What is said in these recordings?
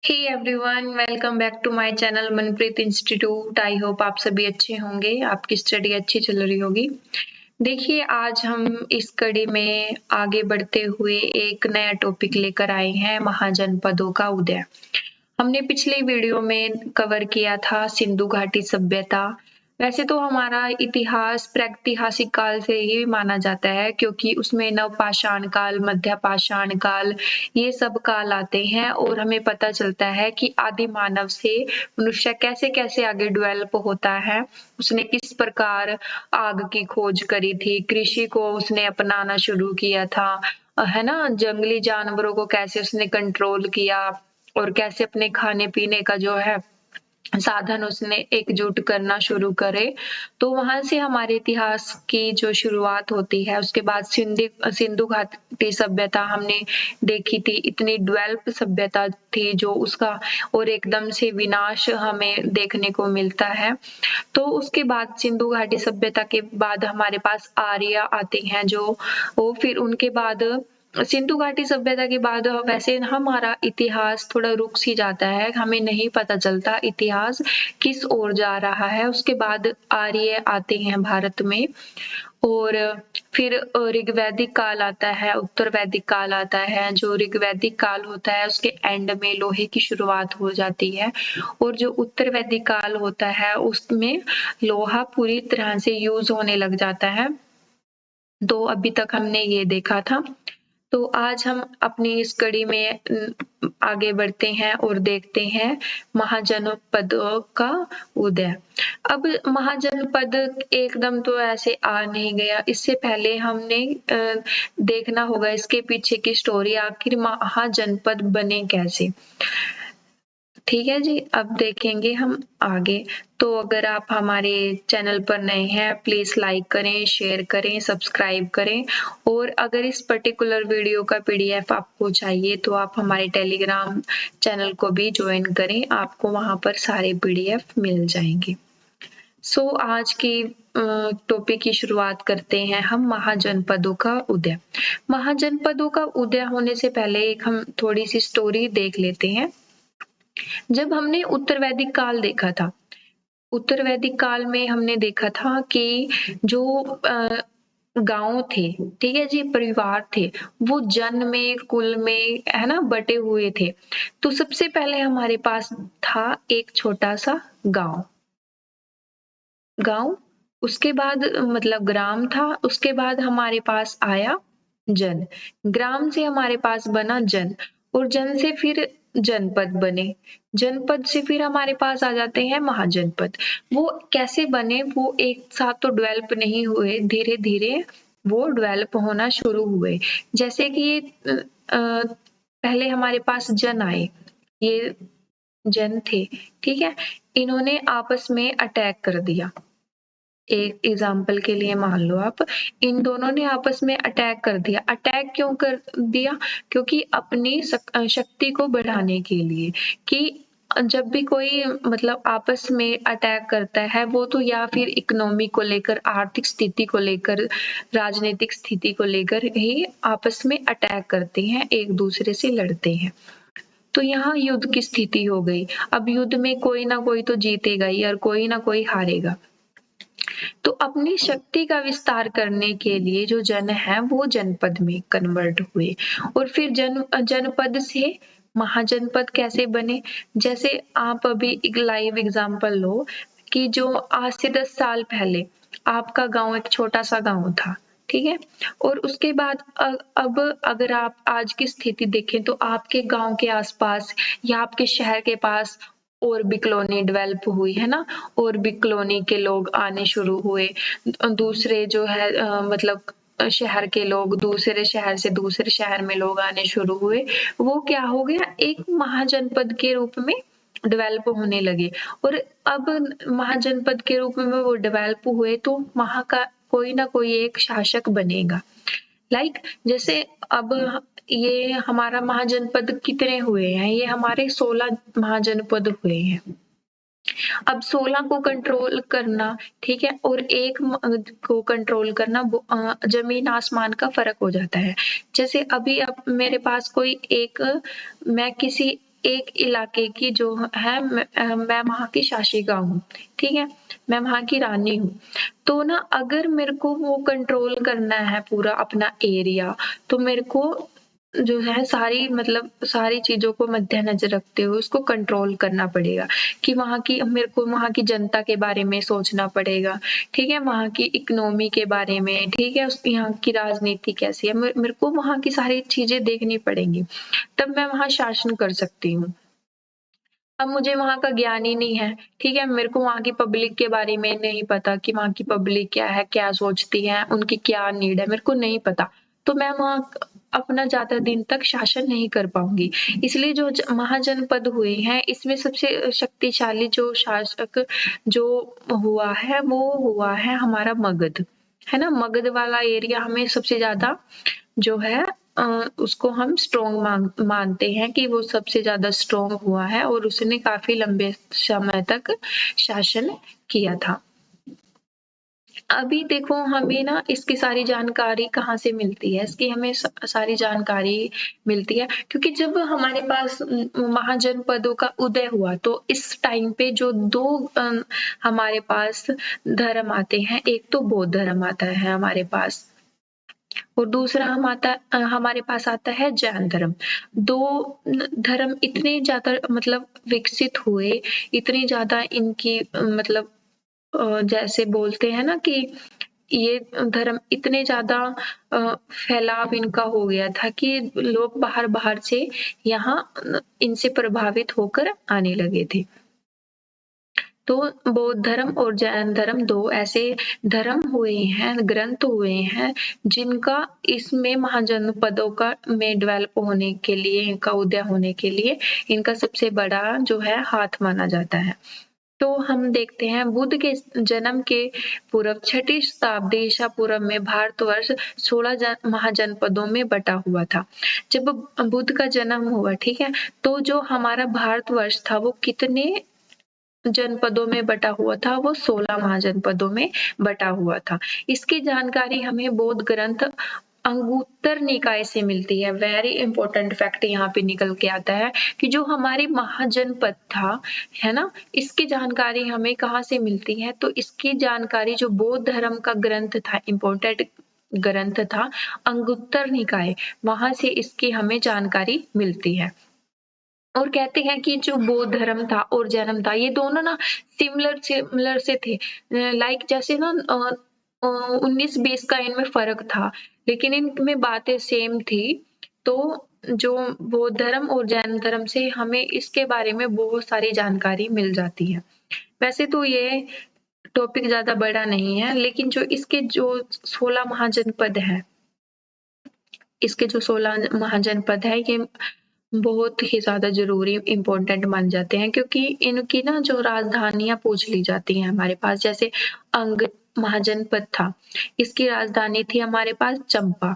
Hey everyone, welcome back to my channel Manpreet institute. I hope आप सभी अच्छे होंगे, आपकी स्टडी अच्छी चल रही होगी। देखिए, आज हम इस कड़ी में आगे बढ़ते हुए एक नया टॉपिक लेकर आए हैं, महाजनपदों का उदय। हमने पिछले वीडियो में कवर किया था सिंधु घाटी सभ्यता। वैसे तो हमारा इतिहास प्रागैतिहासिक काल से ही माना जाता है, क्योंकि उसमें नवपाषाण काल, मध्य पाषाण काल, ये सब काल आते हैं और हमें पता चलता है कि आदि मानव से मनुष्य कैसे कैसे आगे डेवलप होता है। उसने किस प्रकार आग की खोज करी थी, कृषि को उसने अपनाना शुरू किया था, है ना। जंगली जानवरों को कैसे उसने कंट्रोल किया और कैसे अपने खाने पीने का जो है साधन उसने एकजुट करना शुरू करे। तो वहां से हमारे इतिहास की जो शुरुआत होती है। उसके बाद सिंधु घाटी सभ्यता हमने देखी थी, इतनी डेवलप सभ्यता थी जो उसका और एकदम से विनाश हमें देखने को मिलता है। तो उसके बाद सिंधु घाटी सभ्यता के बाद हमारे पास आर्य आते हैं, जो वो फिर उनके बाद सिंधु घाटी सभ्यता के बाद वैसे हमारा इतिहास थोड़ा रुक सी जाता है, हमें नहीं पता चलता इतिहास किस ओर जा रहा है। उसके बाद आर्य आते हैं भारत में और फिर ऋग्वैदिक काल आता है, उत्तर वैदिक काल आता है। जो ऋग्वैदिक काल होता है उसके एंड में लोहे की शुरुआत हो जाती है और जो उत्तर वैदिक काल होता है उसमें लोहा पूरी तरह से यूज होने लग जाता है। तो अभी तक हमने ये देखा था। तो आज हम अपनी इस कड़ी में आगे बढ़ते हैं और देखते हैं महाजनपदों का उदय। अब महाजनपद एकदम तो ऐसे आ नहीं गया, इससे पहले हमने देखना होगा इसके पीछे की स्टोरी, आखिर महाजनपद बने कैसे। ठीक है जी, अब देखेंगे हम आगे। तो अगर आप हमारे चैनल पर नए हैं, प्लीज लाइक करें, शेयर करें, सब्सक्राइब करें। और अगर इस पर्टिकुलर वीडियो का पीडीएफ आपको चाहिए तो आप हमारे टेलीग्राम चैनल को भी ज्वाइन करें, आपको वहां पर सारे पीडीएफ मिल जाएंगे। सो आज की टॉपिक की शुरुआत करते हैं हम, महाजनपदों का उदय। महाजनपदों का उदय होने से पहले एक हम थोड़ी सी स्टोरी देख लेते हैं। जब हमने उत्तर वैदिक काल देखा था, उत्तर वैदिक काल में हमने देखा था कि जो गांव थे, ठीक है जी, परिवार थे, वो जन में, कुल में, है ना, बटे हुए थे। तो सबसे पहले हमारे पास था एक छोटा सा गांव। गांव, उसके बाद मतलब ग्राम था, उसके बाद हमारे पास आया जन, ग्राम से हमारे पास बना जन, और जन से फिर जनपद बने, जनपद से फिर हमारे पास आ जाते हैं महाजनपद। वो कैसे बने, वो एक साथ तो डेवलप नहीं हुए, धीरे धीरे वो डेवलप होना शुरू हुए। जैसे कि ये पहले हमारे पास जन आए, ये जन थे, ठीक है, इन्होंने आपस में अटैक कर दिया। एक एग्जाम्पल के लिए मान लो आप, इन दोनों ने आपस में अटैक कर दिया। अटैक क्यों कर दिया? क्योंकि अपनी शक्ति को बढ़ाने के लिए। कि जब भी कोई मतलब आपस में अटैक करता है, वो तो या फिर इकोनॉमी को लेकर, आर्थिक स्थिति को लेकर, राजनीतिक स्थिति को लेकर ही आपस में अटैक करते हैं, एक दूसरे से लड़ते हैं। तो यहाँ युद्ध की स्थिति हो गई। अब युद्ध में कोई ना कोई तो जीतेगा ही और कोई ना कोई हारेगा। तो अपनी शक्ति का विस्तार करने के लिए जो जन है वो जनपद में कन्वर्ट हुए और फिर जनपद से महाजनपद कैसे बने। जैसे आप अभी एक लाइव एग्जांपल लो कि जो आज से 10 साल पहले आपका गांव एक छोटा सा गांव था, ठीक है, और उसके बाद अब अगर आप आज की स्थिति देखें तो आपके गांव के आसपास या आपके शहर के पास और भी कॉलोनी डेवलप हुई, है ना, और भी कॉलोनी के लोग आने शुरू हुए। दूसरे जो है मतलब शहर के लोग दूसरे शहर से दूसरे शहर में लोग आने शुरू हुए। वो क्या हो गया, एक महाजनपद के रूप में डेवलप होने लगे। और अब महाजनपद के रूप में वो डेवलप हुए तो वहां का कोई ना कोई एक शासक बनेगा। जैसे अब ये हमारा महाजनपद कितने हुए हैं, ये हमारे 16 महाजनपद हुए हैं। अब 16 को कंट्रोल करना, ठीक है, और एक को कंट्रोल करना, जमीन आसमान का फर्क हो जाता है। जैसे अभी अब मेरे पास कोई एक, मैं किसी एक इलाके की जो है मैं वहाँ की शासिका हूँ, ठीक है? मैं वहाँ की रानी हूँ। तो ना अगर मेरे को वो कंट्रोल करना है पूरा अपना एरिया, तो मेरे को जो है सारी चीज़ों को मद्देनज़र रखते हुए उसको कंट्रोल करना पड़ेगा कि मेरे को वहाँ की जनता के बारे में सोचना पड़ेगा, ठीक है? वहाँ की इकोनॉमी के बारे में, ठीक है? यहाँ की राजनीति कैसी है, मेरे को वहाँ की सारी चीज़ें देखनी पड़ेंगी, तब मैं वहाँ शासन कर सकती हूँ। अब मुझे वहाँ का ज्ञान ही नहीं है, ठीक है? मेरे को वहाँ की पब्लिक के बारे में नहीं पता कि वहाँ की पब्लिक क्या है, क्या सोचती है, उनकी क्या नीड है, मेरे को नहीं पता। तो मैं वहाँ अपना ज़्यादा दिन तक शासन नहीं कर पाऊँगी। इसलिए जो महाजनपद हुए हैं, इसमें सबसे शक्तिशाली जो शासक जो वो हुआ है हमारा मगध, है ना? मगध वाला एरिया हमें सबसे ज़्यादा जो है उसको हम स्ट्रॉन्ग मानते हैं कि वो सबसे ज़्यादा स्ट्रॉन्ग हुआ है और उसने काफ़ी लंबे समय तक शासन किया था। अभी देखो हमें ना इसकी सारी जानकारी कहाँ से मिलती है? इसकी हमें सारी जानकारी मिलती है क्योंकि जब हमारे पास महाजनपदों का उदय हुआ तो इस टाइम पे जो 2 हमारे पास धर्म आते हैं, एक तो बौद्ध धर्म आता है हमारे पास और दूसरा हमारे पास आता है जैन धर्म। 2 धर्म इतने ज़्यादा मतलब विकसित हुए, इतनी ज़्यादा इनकी जैसे बोलते हैं ना कि ये धर्म इतने ज़्यादा फैलाव इनका हो गया था कि लोग बाहर-बाहर से यहाँ इनसे प्रभावित होकर आने लगे थे। तो बौद्ध धर्म और जैन धर्म 2 ऐसे धर्म हुए हैं, ग्रंथ हुए हैं, जिनका इसमें महाजनपदों का में डेवलप होने के लिए, इनका उदय होने के लिए, इनका सबसे बड़ा जो है हाथ माना जाता है। तो हम देखते हैं बुद्ध के जन्म के पूर्व 6ठी शताब्दी ईसा पूर्व में भारतवर्ष 16 महाजनपदों में बटा हुआ था। जब बुद्ध का जन्म हुआ, ठीक है, तो जो हमारा भारतवर्ष था वो कितने जनपदों में बटा हुआ था, वो 16 महाजनपदों में बटा हुआ था। इसकी जानकारी हमें बौद्ध ग्रंथ अंगुत्तर निकाय से मिलती है। वेरी इंपॉर्टेंट फैक्ट यहाँ पे निकल के आता है कि जो हमारी महाजनपद था, है ना? इसकी जानकारी हमें कहाँ से मिलती है? तो इसकी जानकारी जो बौद्ध धर्म का ग्रंथ था, इंपॉर्टेंट ग्रंथ था, अंगुत्तर निकाय, वहाँ से इसकी हमें जानकारी मिलती है। और कहते हैं कि जो बौद्ध धर्म था और जैनम था ये दोनों ना सिमिलर से थे लाइक जैसे ना 19-20 का इनमें फर्क था लेकिन इनमें बातें सेम थी तो जो बौद्ध धर्म और जैन धर्म से हमें इसके बारे में बहुत सारी जानकारी मिल जाती है। वैसे तो ये टॉपिक ज्यादा बड़ा नहीं है लेकिन जो इसके जो 16 महाजनपद है इसके जो 16 महाजनपद है ये बहुत ही ज़्यादा ज़रूरी इम्पोर्टेंट मान जाते हैं क्योंकि इनकी ना जो राजधानियाँ पूछ ली जाती हैं हमारे पास जैसे अंग महाजनपद था, इसकी राजधानी थी हमारे पास चंपा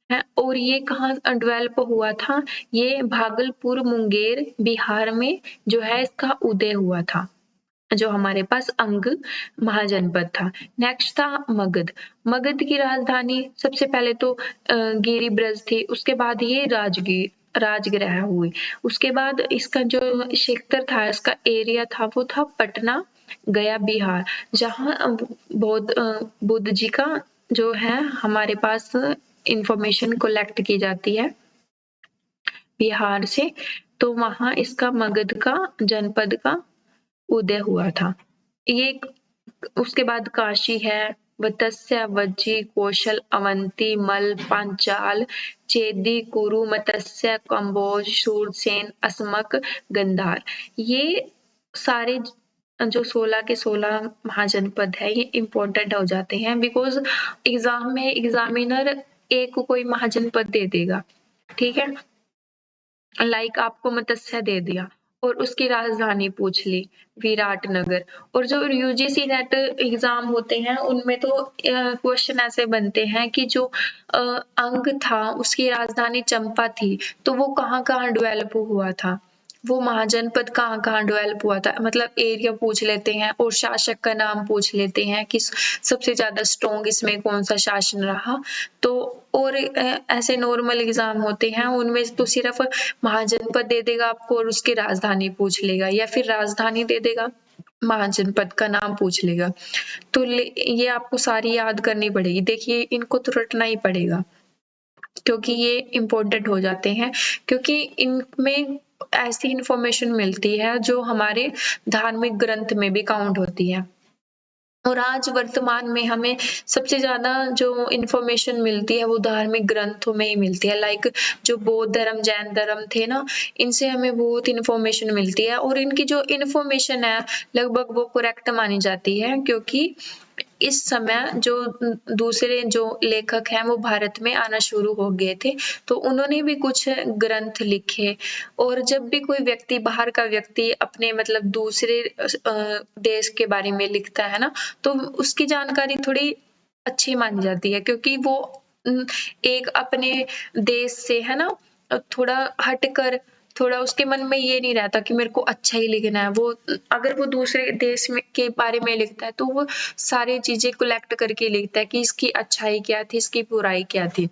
है और ये कहाँ डेवलप हुआ था? ये भागलपुर मुंगेर बिहार में जो है इसका उदय हुआ था। जो हमारे पास अंग महाजनपद था। नेक्स्ट था मगध। मगध की राजधानी सबसे पहले तो गिरिब्रज थी, उसके बाद ये राजगृह हुई। उसके बाद इसका जो क्षेत्र था, इसका एरिया था, वो था पटना, गया, बिहार, जहाँ बुद्ध जी का जो है हमारे पास इंफॉर्मेशन कलेक्ट की जाती है बिहार से, तो वहाँ इसका मगध का जनपद का उदय हुआ था। ये उसके बाद काशी है, वत्स्य, वज्जी, कौशल, अवंती, मल, पांचाल, चेदी, कुरु, मत्स्य, कंबोज, शूरसेन, अस्मक, गंधार। ये सारे जो 16 के 16 महाजनपद है ये इम्पोर्टेंट हो जाते हैं बिकॉज एग्जाम में एग्जामिनर एक को कोई महाजनपद दे देगा, ठीक है? लाइक आपको मत्स्य दे दिया और उसकी राजधानी पूछ ली विराटनगर और जो यूजीसी नेट एग्जाम होते हैं उनमें तो क्वेश्चन ऐसे बनते हैं कि जो अंग था उसकी राजधानी चंपा थी तो वो कहाँ कहाँ डेवलप हुआ था वो महाजनपद कहाँ-कहाँ डेवलप हुआ था, मतलब एरिया पूछ लेते हैं और शासक का नाम पूछ लेते हैं कि सबसे ज़्यादा स्ट्रॉन्ग इसमें कौन-सा शासन रहा। तो और ऐसे नॉर्मल एग्ज़ाम होते हैं, उनमें तो सिर्फ़ महाजनपद दे देगा आपको और उसकी राजधानी पूछ लेगा, या फिर राजधानी दे देगा, महाजनपद का नाम पूछ लेगा। तो ये आपको सारी याद करनी पड़ेगी। देखिए, इनको तो रटना ही पड़ेगा, क्योंकि ये इम्पोर्टेंट हो जाते हैं, क्योंकि इनमें ऐसी इन्फॉर्मेशन मिलती है जो हमारे धार्मिक ग्रंथ में भी काउंट होती है। और आज वर्तमान में हमें सबसे ज़्यादा जो इन्फॉर्मेशन मिलती है वो धार्मिक ग्रंथों में ही मिलती है। लाइक जो बौद्ध धर्म, जैन धर्म थे ना, इनसे हमें बहुत इन्फॉर्मेशन मिलती है और इनकी जो इन्फॉर्मेशन है लगभग वो करेक्ट मानी जाती है, क्योंकि इस समय जो दूसरे जो लेखक हैं वो भारत में आना शुरू हो गए थे, तो उन्होंने भी कुछ ग्रंथ लिखे। और जब भी कोई व्यक्ति, बाहर का व्यक्ति अपने मतलब दूसरे देश के बारे में लिखता है ना, तो उसकी जानकारी थोड़ी अच्छी मानी जाती है, क्योंकि वो एक अपने देश से है ना थोड़ा हटकर, थोड़ा उसके मन में ये नहीं रहता कि मेरे को अच्छा ही लिखना है। वो अगर वो दूसरे देश में के बारे में लिखता है तो वो सारी चीजें कलेक्ट करके लिखता है कि इसकी अच्छाई क्या थी, इसकी बुराई क्या थी।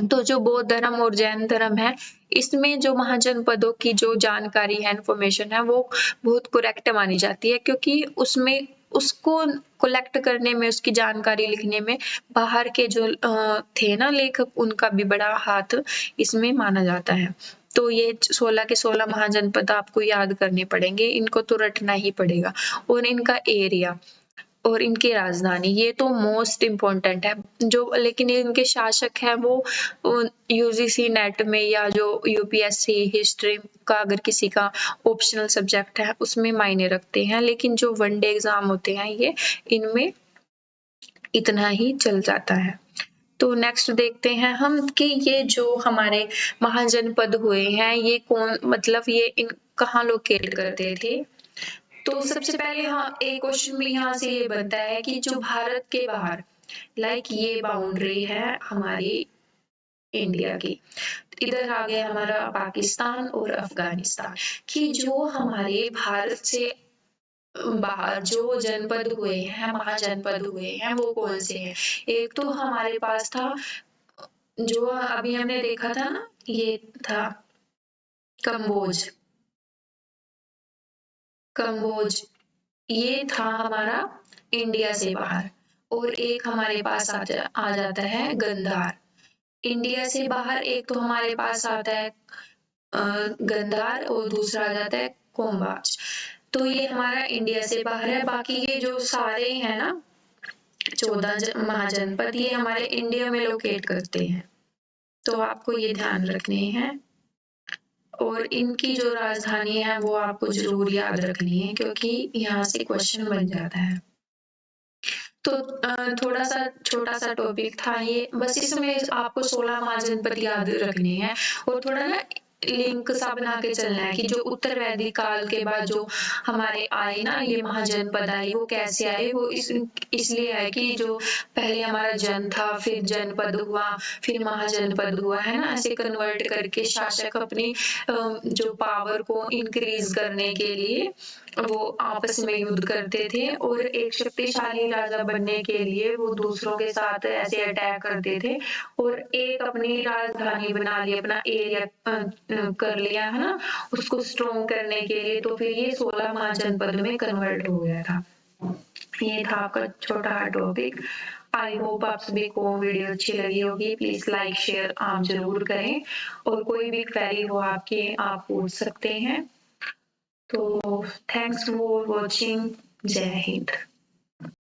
तो जो बौद्ध धर्म और जैन धर्म है, इसमें जो महाजनपदों की जो जानकारी है, इन्फॉर्मेशन है, वो बहुत करेक्ट मानी जाती है, क्योंकि उसमें उसको कलेक्ट करने में, उसकी जानकारी लिखने में बाहर के जो थे ना लेखक, उनका भी बड़ा हाथ इसमें माना जाता है। तो ये 16 के 16 महाजनपद आपको याद करने पड़ेंगे, इनको तो रटना ही पड़ेगा। और इनका एरिया और इनकी राजधानी, ये तो मोस्ट इम्पोर्टेंट है। जो लेकिन इनके शासक हैं वो यूजीसी नेट में या जो यूपीएससी हिस्ट्री का अगर किसी का ऑप्शनल सब्जेक्ट है उसमें मायने रखते हैं, लेकिन जो वनडे एग्जाम होते हैं ये इनमें इतना ही चल जाता है। तो नेक्स्ट देखते हैं हम कि ये जो हमारे महाजनपद हुए हैं ये कौन, मतलब ये इन कहाँ लोकेट करते थे। तो सबसे पहले हाँ, एक क्वेश्चन भी यहाँ से ये बनता है कि जो भारत के बाहर, लाइक ये बाउंड्री है हमारी इंडिया की, इधर आ गया हमारा पाकिस्तान और अफगानिस्तान, कि जो हमारे भारत से बाहर जो जनपद हुए हैं, महाजनपद हुए हैं, वो कौन से हैं। एक तो हमारे पास था, जो अभी हमने देखा था ना, ये था कंबोज, कंबोज ये था हमारा इंडिया से बाहर। और एक हमारे पास आ जाता है गंधार। इंडिया से बाहर एक तो हमारे पास आता है गंधार और दूसरा आ जाता है कोम्बाच। तो ये हमारा इंडिया से बाहर है। बाकी ये जो सारे हैं ना 14 महाजनपद, ये हमारे इंडिया में लोकेट करते हैं, तो आपको ये ध्यान रखने हैं। और इनकी जो राजधानी है वो आपको जरूर याद रखनी है, क्योंकि यहाँ से क्वेश्चन बन जाता है। तो थोड़ा सा छोटा सा टॉपिक था ये, बस इसमें आपको 16 महाजनपद याद रखने हैं और थोड़ा ना लिंक सा बना के चलना है कि जो उत्तर वैदिक काल के बाद जो हमारे आए ना ये महाजनपद आए, वो कैसे आए, वो इसलिए आए कि जो पहले हमारा जन था, फिर जनपद हुआ, फिर महाजनपद हुआ, है ना। ऐसे कन्वर्ट करके शासक अपनी जो पावर को इंक्रीज करने के लिए वो आपस में युद्ध करते थे, और एक शक्तिशाली राजा बनने के लिए वो दूसरों के साथ ऐसे अटैक करते थे और एक अपनी राजधानी बना ली, अपना एरिया कर लिया, है ना, उसको स्ट्रॉन्ग करने के लिए। तो फिर ये 16 महाजनपद में कन्वर्ट हो गया था। ये था आपका छोटा टॉपिक। आई होप आप सभी को वीडियो अच्छी लगी होगी। प्लीज लाइक शेयर आप जरूर करें, और कोई भी क्वेरी हो आपके आप पूछ सकते हैं। तो थैंक्स फॉर वॉचिंग। जय हिंद।